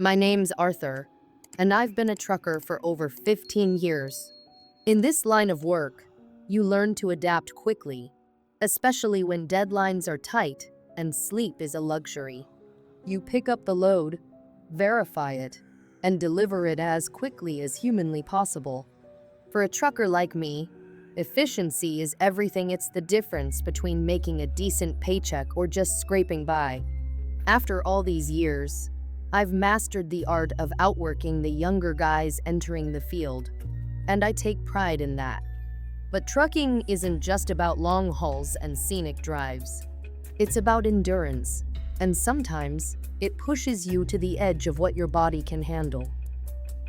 My name's Arthur, and I've been a trucker for over 15 years. In this line of work, you learn to adapt quickly, especially when deadlines are tight and sleep is a luxury. You pick up the load, verify it, and deliver it as quickly as humanly possible. For a trucker like me, efficiency is everything. It's the difference between making a decent paycheck or just scraping by. After all these years, I've mastered the art of outworking the younger guys entering the field, and I take pride in that. But trucking isn't just about long hauls and scenic drives. It's about endurance, and sometimes it pushes you to the edge of what your body can handle.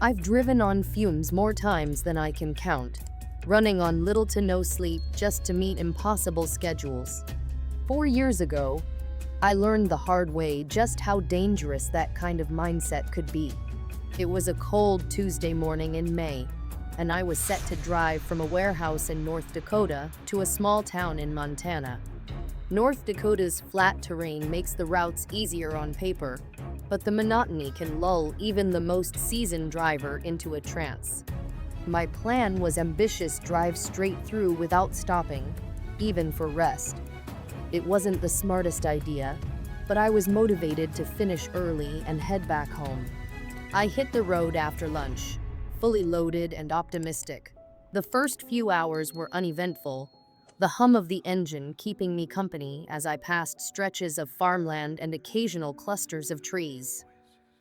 I've driven on fumes more times than I can count, running on little to no sleep just to meet impossible schedules. 4 years ago, I learned the hard way just how dangerous that kind of mindset could be. It was a cold Tuesday morning in May, and I was set to drive from a warehouse in North Dakota to a small town in Montana. North Dakota's flat terrain makes the routes easier on paper, but the monotony can lull even the most seasoned driver into a trance. My plan was ambitious: drive straight through without stopping, even for rest. It wasn't the smartest idea, but I was motivated to finish early and head back home. I hit the road after lunch, fully loaded and optimistic. The first few hours were uneventful, the hum of the engine keeping me company as I passed stretches of farmland and occasional clusters of trees.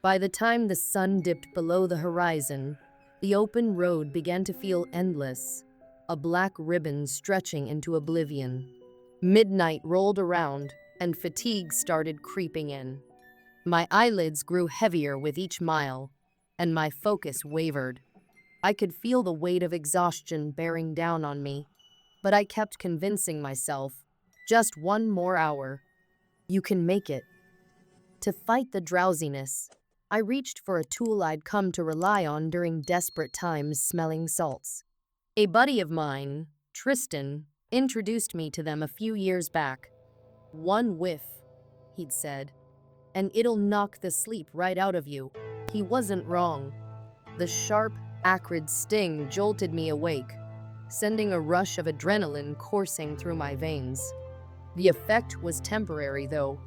By the time the sun dipped below the horizon, the open road began to feel endless, a black ribbon stretching into oblivion. Midnight rolled around, and fatigue started creeping in. My eyelids grew heavier with each mile, and my focus wavered. I could feel the weight of exhaustion bearing down on me, but I kept convincing myself, just one more hour. You can make it. To fight the drowsiness, I reached for a tool I'd come to rely on during desperate times: smelling salts. A buddy of mine, Tristan, introduced me to them a few years back. "One whiff," he'd said, "and it'll knock the sleep right out of you." He wasn't wrong. The sharp, acrid sting jolted me awake, sending a rush of adrenaline coursing through my veins. The effect was temporary, though.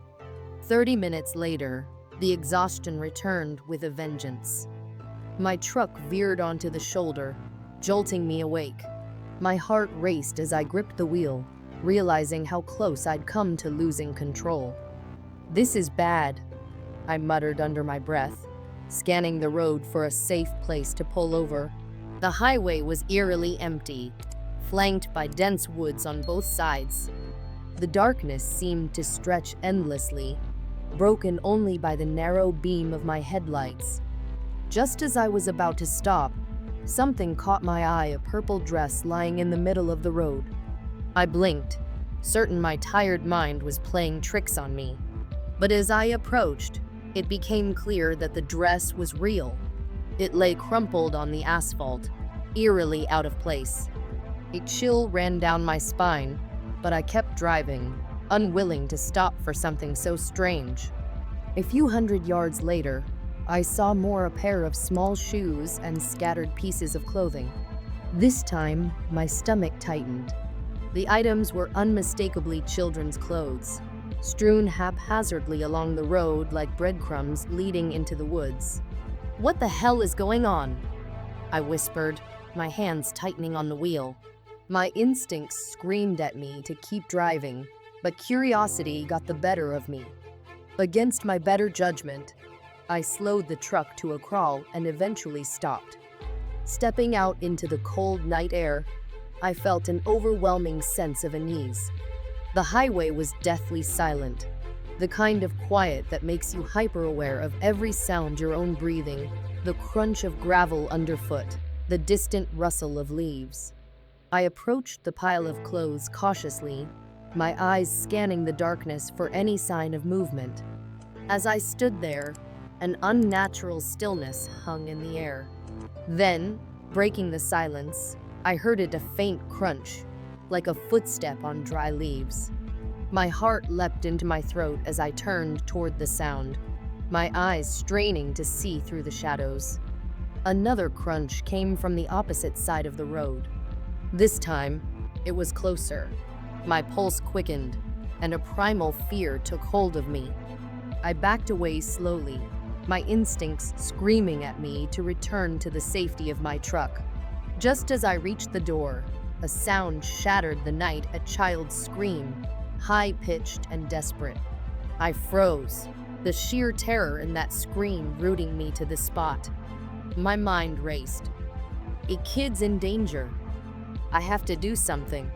30 minutes later, the exhaustion returned with a vengeance. My truck veered onto the shoulder, jolting me awake. My heart raced as I gripped the wheel, realizing how close I'd come to losing control. "This is bad," I muttered under my breath, scanning the road for a safe place to pull over. The highway was eerily empty, flanked by dense woods on both sides. The darkness seemed to stretch endlessly, broken only by the narrow beam of my headlights. Just as I was about to stop, something caught my eye: a purple dress lying in the middle of the road. I blinked, certain my tired mind was playing tricks on me. But as I approached, it became clear that the dress was real. It lay crumpled on the asphalt, eerily out of place. A chill ran down my spine, but I kept driving, unwilling to stop for something so strange. A few hundred yards later, I saw a pair of small shoes and scattered pieces of clothing. This time, my stomach tightened. The items were unmistakably children's clothes, strewn haphazardly along the road like breadcrumbs leading into the woods. "What the hell is going on?" I whispered, my hands tightening on the wheel. My instincts screamed at me to keep driving, but curiosity got the better of me. Against my better judgment, I slowed the truck to a crawl and eventually stopped. Stepping out into the cold night air, I felt an overwhelming sense of unease. The highway was deathly silent, the kind of quiet that makes you hyper-aware of every sound: your own breathing, the crunch of gravel underfoot, the distant rustle of leaves. I approached the pile of clothes cautiously, my eyes scanning the darkness for any sign of movement. As I stood there, an unnatural stillness hung in the air. Then, breaking the silence, I heard a faint crunch, like a footstep on dry leaves. My heart leapt into my throat as I turned toward the sound. my eyes straining to see through the shadows. Another crunch came from the opposite side of the road. This time, it was closer. My pulse quickened, and a primal fear took hold of me. I backed away slowly, my instincts screaming at me to return to the safety of my truck. Just as I reached the door, a sound shattered the night, a child's scream, high-pitched and desperate. I froze, the sheer terror in that scream rooting me to the spot. My mind raced. A kid's in danger. I have to do something.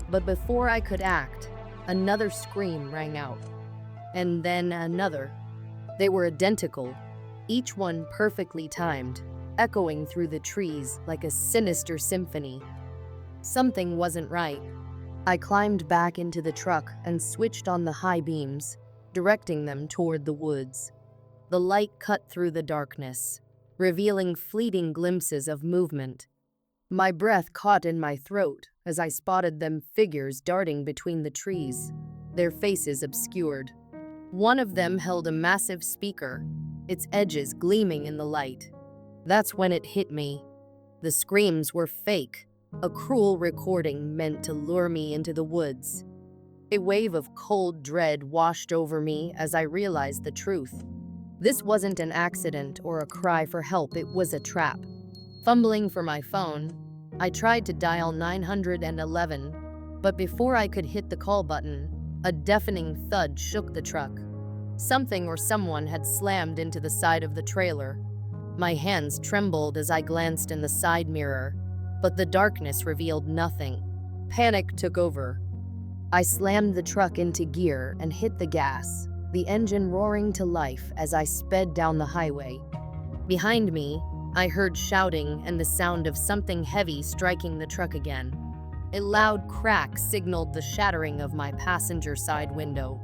But before I could act, another scream rang out. And then another. They were identical, each one perfectly timed, echoing through the trees like a sinister symphony. Something wasn't right. I climbed back into the truck and switched on the high beams, directing them toward the woods. The light cut through the darkness, revealing fleeting glimpses of movement. My breath caught in my throat as I spotted them figures darting between the trees, their faces obscured. One of them held a massive speaker, its edges gleaming in the light. That's when it hit me. The screams were fake, a cruel recording meant to lure me into the woods. A wave of cold dread washed over me as I realized the truth. This wasn't an accident or a cry for help, it was a trap. Fumbling for my phone, I tried to dial 911, but before I could hit the call button, a deafening thud shook the truck. Something or someone had slammed into the side of the trailer. My hands trembled as I glanced in the side mirror, but the darkness revealed nothing. Panic took over. I slammed the truck into gear and hit the gas, the engine roaring to life as I sped down the highway. Behind me, I heard shouting and the sound of something heavy striking the truck again. A loud crack signaled the shattering of my passenger side window.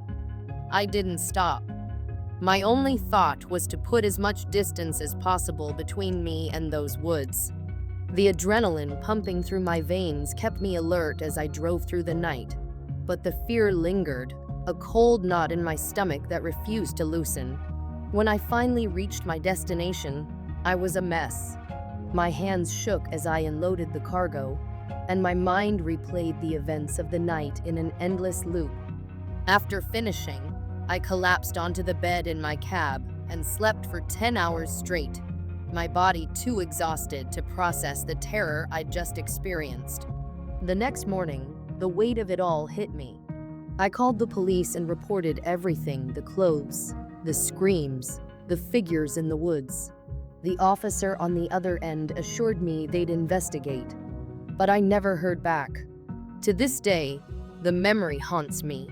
I didn't stop. My only thought was to put as much distance as possible between me and those woods. The adrenaline pumping through my veins kept me alert as I drove through the night, but the fear lingered, a cold knot in my stomach that refused to loosen. When I finally reached my destination, I was a mess. My hands shook as I unloaded the cargo, and my mind replayed the events of the night in an endless loop. After finishing, I collapsed onto the bed in my cab and slept for 10 hours straight, my body too exhausted to process the terror I'd just experienced. The next morning, the weight of it all hit me. I called the police and reported everything: the clothes, the screams, the figures in the woods. The officer on the other end assured me they'd investigate, but I never heard back. To this day, the memory haunts me.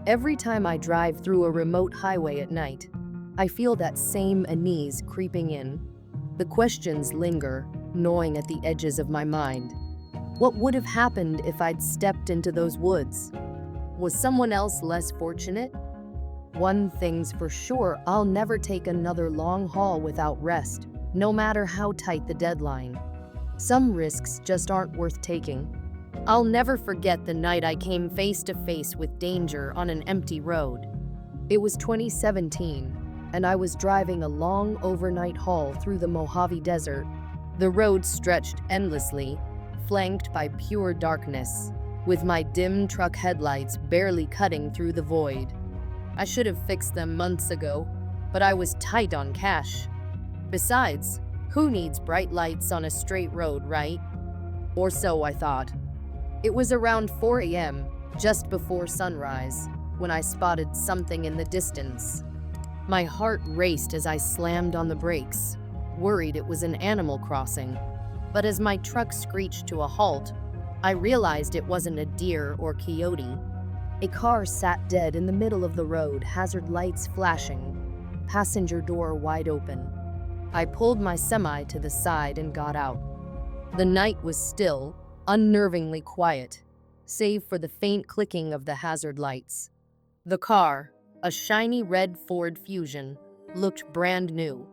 Every time I drive through a remote highway at night, I feel that same unease creeping in. The questions linger, gnawing at the edges of my mind. What would have happened if I'd stepped into those woods? Was someone else less fortunate? One thing's for sure, I'll never take another long haul without rest, no matter how tight the deadline. Some risks just aren't worth taking. I'll never forget the night I came face to face with danger on an empty road. It was 2017, and I was driving a long overnight haul through the Mojave Desert. The road stretched endlessly, flanked by pure darkness, with my dim truck headlights barely cutting through the void. I should have fixed them months ago, but I was tight on cash. Besides, who needs bright lights on a straight road, right? Or so I thought. It was around 4 a.m., just before sunrise, when I spotted something in the distance. My heart raced as I slammed on the brakes, worried it was an animal crossing. But as my truck screeched to a halt, I realized it wasn't a deer or coyote. A car sat dead in the middle of the road, hazard lights flashing, passenger door wide open. I pulled my semi to the side and got out. The night was still, unnervingly quiet, save for the faint clicking of the hazard lights. The car, a shiny red Ford Fusion, looked brand new.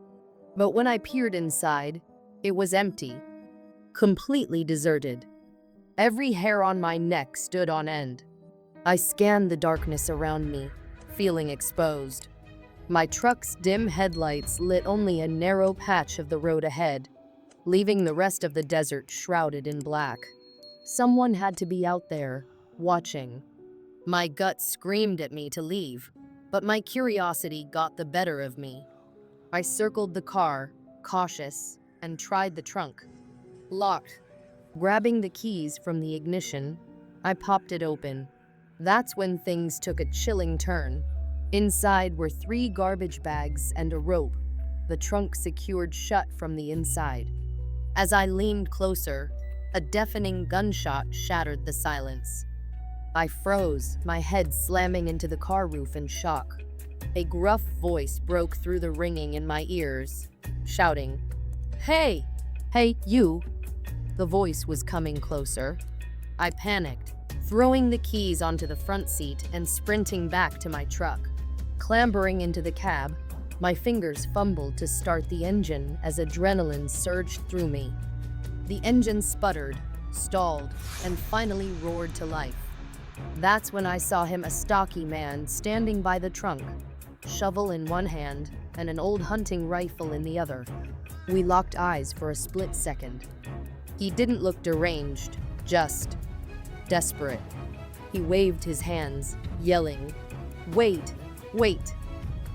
But when I peered inside, it was empty, completely deserted. Every hair on my neck stood on end. I scanned the darkness around me, feeling exposed. My truck's dim headlights lit only a narrow patch of the road ahead, leaving the rest of the desert shrouded in black. Someone had to be out there, watching. My gut screamed at me to leave, but my curiosity got the better of me. I circled the car, cautious, and tried the trunk. Locked. Grabbing the keys from the ignition, I popped it open. That's when things took a chilling turn. Inside were 3 garbage bags and a rope, the trunk secured shut from the inside. As I leaned closer, a deafening gunshot shattered the silence. I froze, my head slamming into the car roof in shock. A gruff voice broke through the ringing in my ears, shouting, "Hey! Hey, you!" The voice was coming closer. I panicked, throwing the keys onto the front seat and sprinting back to my truck. Clambering into the cab, my fingers fumbled to start the engine as adrenaline surged through me. The engine sputtered, stalled, and finally roared to life. That's when I saw him, a stocky man standing by the trunk, shovel in one hand and an old hunting rifle in the other. We locked eyes for a split second. He didn't look deranged, just desperate. He waved his hands, yelling, "Wait, wait."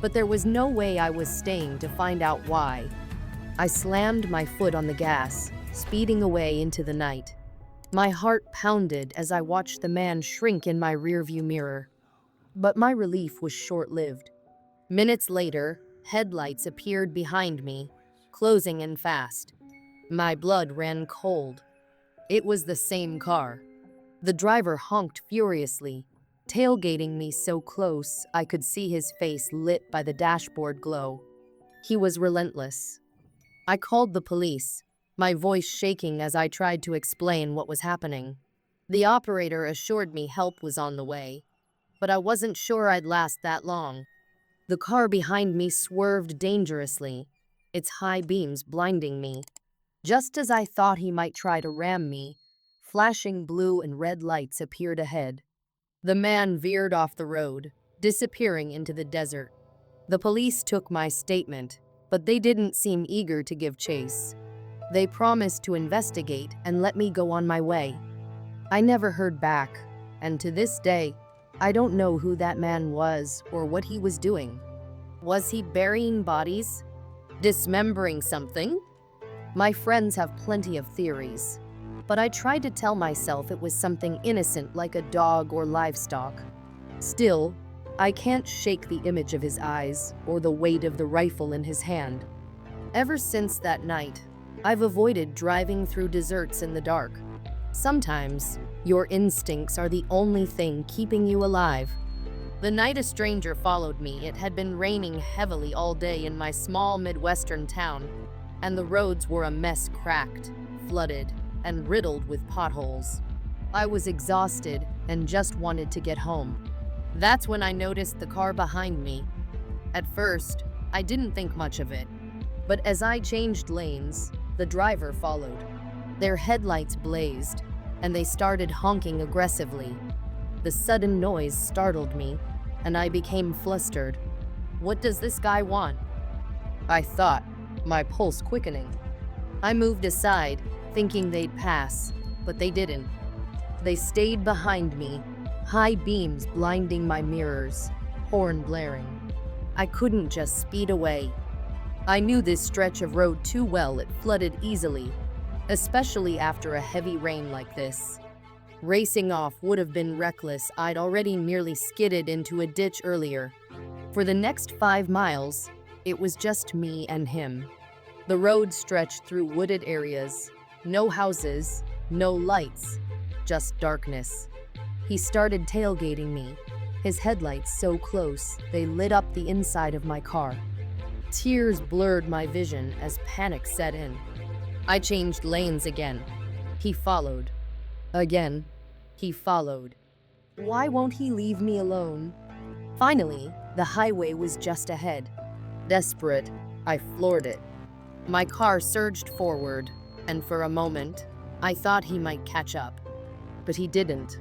But there was no way I was staying to find out why. I slammed my foot on the gas, speeding away into the night. My heart pounded as I watched the man shrink in my rearview mirror. But my relief was short-lived. Minutes later, headlights appeared behind me, closing in fast. My blood ran cold. It was the same car. The driver honked furiously, tailgating me so close I could see his face lit by the dashboard glow. He was relentless. I called the police, my voice shaking as I tried to explain what was happening. The operator assured me help was on the way, but I wasn't sure I'd last that long. The car behind me swerved dangerously, its high beams blinding me. Just as I thought he might try to ram me, flashing blue and red lights appeared ahead. The man veered off the road, disappearing into the desert. The police took my statement, but they didn't seem eager to give chase. They promised to investigate and let me go on my way. I never heard back, and to this day, I don't know who that man was or what he was doing. Was he burying bodies? Dismembering something? My friends have plenty of theories, but I tried to tell myself it was something innocent like a dog or livestock. Still, I can't shake the image of his eyes or the weight of the rifle in his hand. Ever since that night, I've avoided driving through deserts in the dark. Sometimes, your instincts are the only thing keeping you alive. The night a stranger followed me, it had been raining heavily all day in my small Midwestern town, and the roads were a mess, cracked, flooded, and riddled with potholes. I was exhausted and just wanted to get home. That's when I noticed the car behind me. At first, I didn't think much of it, but as I changed lanes, the driver followed. Their headlights blazed, and they started honking aggressively. The sudden noise startled me, and I became flustered. What does this guy want? I thought, my pulse quickening. I moved aside, thinking they'd pass, but they didn't. They stayed behind me, high beams blinding my mirrors, horn blaring. I couldn't just speed away. I knew this stretch of road too well, it flooded easily, especially after a heavy rain like this. Racing off would have been reckless, I'd already nearly skidded into a ditch earlier. For the next 5 miles, it was just me and him. The road stretched through wooded areas, no houses, no lights, just darkness. He started tailgating me, his headlights so close they lit up the inside of my car. Tears blurred my vision as panic set in. I changed lanes again. He followed. Again, he followed. Why won't he leave me alone? Finally, the highway was just ahead. Desperate, I floored it. My car surged forward, and for a moment, I thought he might catch up. But he didn't.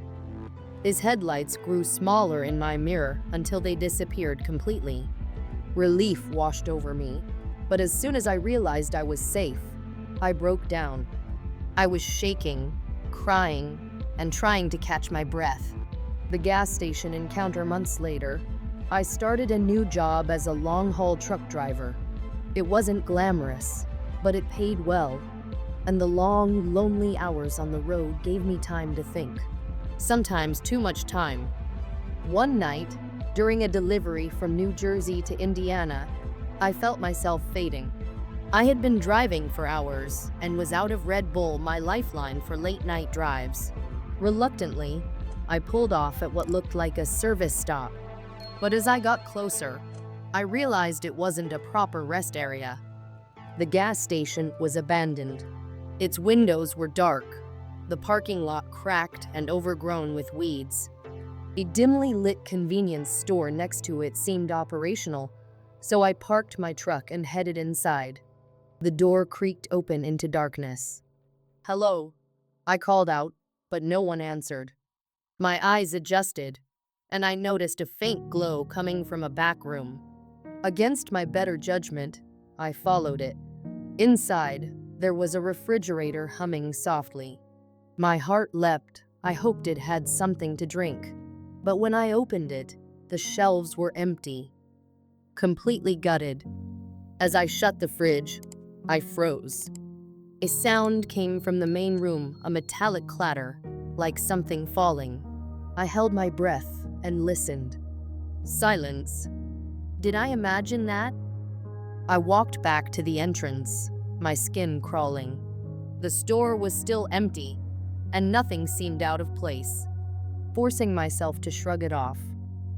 His headlights grew smaller in my mirror until they disappeared completely. Relief washed over me, but as soon as I realized I was safe, I broke down. I was shaking, crying, and trying to catch my breath. The gas station encounter months later, I started a new job as a long-haul truck driver. It wasn't glamorous, but it paid well, and the long, lonely hours on the road gave me time to think. Sometimes too much time. One night, during a delivery from New Jersey to Indiana, I felt myself fading. I had been driving for hours and was out of Red Bull, my lifeline for late-night drives. Reluctantly, I pulled off at what looked like a service stop. But as I got closer, I realized it wasn't a proper rest area. The gas station was abandoned. Its windows were dark, the parking lot cracked and overgrown with weeds. A dimly lit convenience store next to it seemed operational, so I parked my truck and headed inside. The door creaked open into darkness. "Hello," I called out, but no one answered. My eyes adjusted, and I noticed a faint glow coming from a back room. Against my better judgment, I followed it. Inside, there was a refrigerator humming softly. My heart leapt. I hoped it had something to drink. But when I opened it, the shelves were empty, completely gutted. As I shut the fridge, I froze. A sound came from the main room, a metallic clatter, like something falling. I held my breath and listened. Silence. Did I imagine that? I walked back to the entrance, my skin crawling. The store was still empty, and nothing seemed out of place. Forcing myself to shrug it off,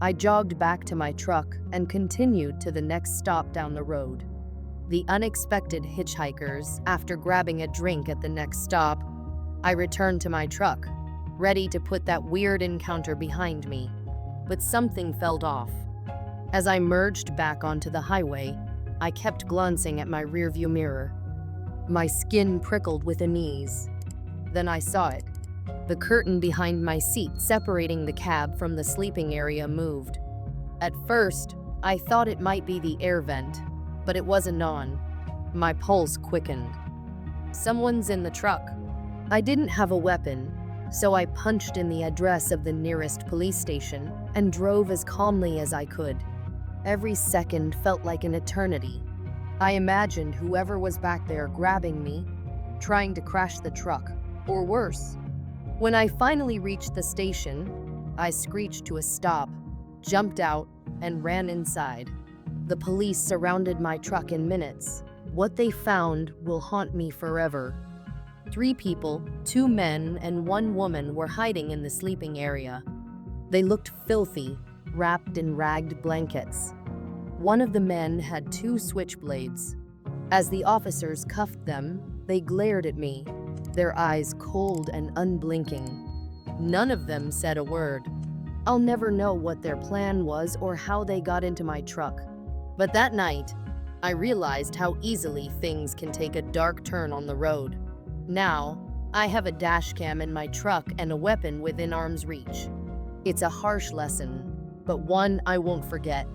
I jogged back to my truck and continued to the next stop down the road. The unexpected hitchhikers. After grabbing a drink at the next stop, I returned to my truck, ready to put that weird encounter behind me. But something felt off. As I merged back onto the highway, I kept glancing at my rearview mirror. My skin prickled with unease. Then I saw it. The curtain behind my seat separating the cab from the sleeping area moved. At first, I thought it might be the air vent, but it wasn't on. My pulse quickened. Someone's in the truck. I didn't have a weapon, so I punched in the address of the nearest police station and drove as calmly as I could. Every second felt like an eternity. I imagined whoever was back there grabbing me, trying to crash the truck, or worse. When I finally reached the station, I screeched to a stop, jumped out, and ran inside. The police surrounded my truck in minutes. What they found will haunt me forever. 3 people, 2 men and 1 woman, were hiding in the sleeping area. They looked filthy, wrapped in ragged blankets. One of the men had 2 switchblades. As the officers cuffed them, they glared at me, their eyes cold and unblinking. None of them said a word. I'll never know what their plan was or how they got into my truck. But that night, I realized how easily things can take a dark turn on the road. Now, I have a dash cam in my truck and a weapon within arm's reach. It's a harsh lesson, but one I won't forget.